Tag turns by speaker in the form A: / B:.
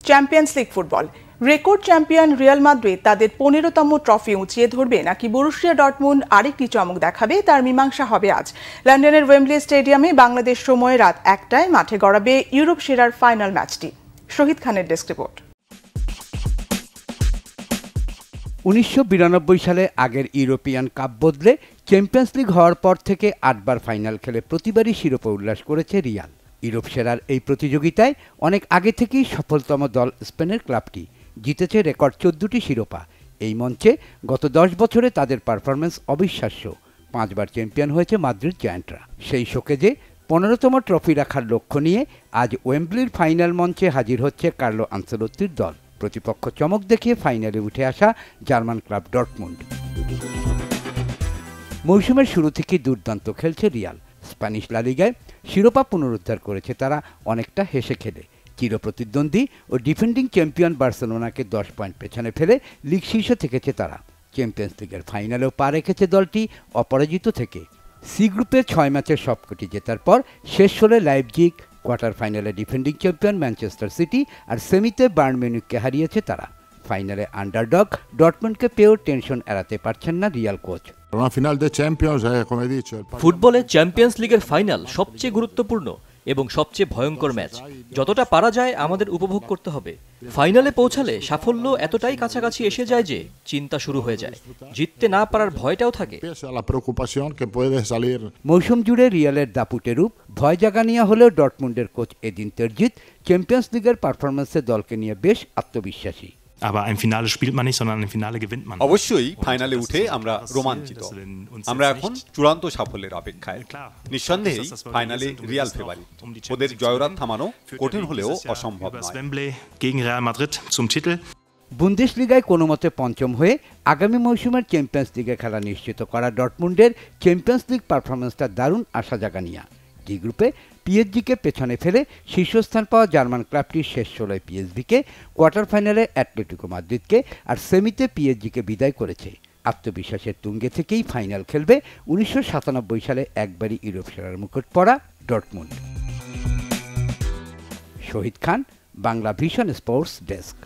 A: Champions league football. Record champion Real Madrid তাদের 15তম trophy উঁচিয়ে ধরবে নাকি বরুসিয়া ডর্টমুন্ড আরেকটি চমক দেখাবে, তার মীমাংসা হবে আজ। লন্ডনের ওয়েম্বলি স্টেডিয়ামে বাংলাদেশ সময় রাত 1টায় মাঠে গড়াবে ইউরোপ সেরার ফাইনাল ম্যাচটি। শহীদ খানের ডেস্ক রিপোর্ট।
B: 1992 সালে আগের ইউরোপিয়ান কাপ বদলে চ্যাম্পিয়ন্স লিগ হওয়ার পর থেকে 8বার ফাইনাল খেলে প্রতিবারই শিরোপা উল্লাস করেছে রিয়াল। ইউরোপ সেরার এই প্রতিযোগিতায় অনেক আগে থেকেই সফলতম দল স্পেনের ক্লাবটি, জিতেছে রেকর্ড 14টি শিরোপা। এই মঞ্চে গত 10 বছরে তাদের পারফরমেন্স অবিশ্বাস্য। 5বার চ্যাম্পিয়ন হয়েছে মাদ্রিদ জায়ান্টরা। সেই শোকেজে 15তম ট্রফি রাখার লক্ষ্য নিয়ে আজ ওয়েম্বলির ফাইনাল মঞ্চে হাজির হচ্ছে কার্লো আনচেলত্তির দল। প্রতিপক্ষ চমক দেখিয়ে ফাইনালে উঠে আসা জার্মান ক্লাব ডর্টমুন্ড। মৌসুমের শুরু থেকেই দুর্দান্ত খেলছে রিয়াল। স্প্যানিশ লা লিগায় শিরোপা পুনরুদ্ধার করেছে তারা অনেকটা হেসে খেলে। চিরপ্রতিদ্বন্দ্বী ও ডিফেন্ডিং চ্যাম্পিয়ন বার্সেলোনাকে 10 পয়েন্ট পেছনে ফেলে লিগ শীর্ষে থেকেছে তারা। চ্যাম্পিয়ন্স লিগের ফাইনালেও পা রেখেছে দলটি অপরাজিত থেকে। সি গ্রুপের 6 ম্যাচের সবকটি জেতার পর শেষ হলে লাইপজিগ, কোয়ার্টার ফাইনালে ডিফেন্ডিং চ্যাম্পিয়ন ম্যানচেস্টার সিটি আর সেমিতে বায়ার্ন মিউনিখকে হারিয়েছে তারা। ফাইনালে আন্ডারডগ ডর্টমুন্ডকে পেয়েও টেনশন এড়াতে পারছেন না রিয়াল কোচ।
C: ফুটবলে চ্যাম্পিয়ন্স লিগের ফাইনাল সবচেয়ে গুরুত্বপূর্ণ এবং সবচেয়ে ভয়ঙ্কর ম্যাচ। যতটা পারা যায় আমাদের উপভোগ করতে হবে। ফাইনালে পৌঁছালে সাফল্য এতটাই কাছাকাছি এসে যায় যে চিন্তা শুরু হয়ে যায়, জিততে না পারার ভয়টাও থাকে।
B: মৌসুম জুড়ে রিয়ালের দাপুটে রূপ ভয় জাগানিয়া হলেও ডর্টমুন্ডের কোচ এদিন তেরজিত চ্যাম্পিয়ন্স লিগের পারফরমেন্সে দলকে নিয়ে বেশ আত্মবিশ্বাসী।
D: অবশ্যই ফাইনালে উঠে আমরা রোমাঞ্চিত। আমরা এখন চূড়ান্ত সাফল্যের অপেক্ষায়। নিঃসন্দেহে ফাইনালে রিয়াল ফেভারিট। ওদের জয়রাত থামানো কঠিন হলেও অসম্ভব নয়।
B: বুন্দেসলিগায় কোনোমতে পঞ্চম হয়ে আগামী মৌসুমের চ্যাম্পিয়ন্স লিগে খেলা নিশ্চিত করা ডর্টমুন্ডের চ্যাম্পিয়ন্স লিগ পারফরমেন্সটা দারুণ আশা জাগানিয়া। ডি গ্রুপে পিএসজিকে পেছনে ফেলে শীর্ষস্থান পাওয়া জার্মান ক্লাবটি শেষ 16 পিএসভিকে, কোয়ার্টার ফাইনালে অ্যাটলেটিকো মাদ্রিদকে আর সেমিতে পিএসজিকে বিদায় করেছে। আত্মবিশ্বাসের তুঙ্গে থেকেই ফাইনাল খেলবে 1997 সালে একবারই ইউরোপ সেরার মুকুট পরা ডর্টমুন্ড। শহীদ খান, বাংলা ভিশন স্পোর্টস ডেস্ক।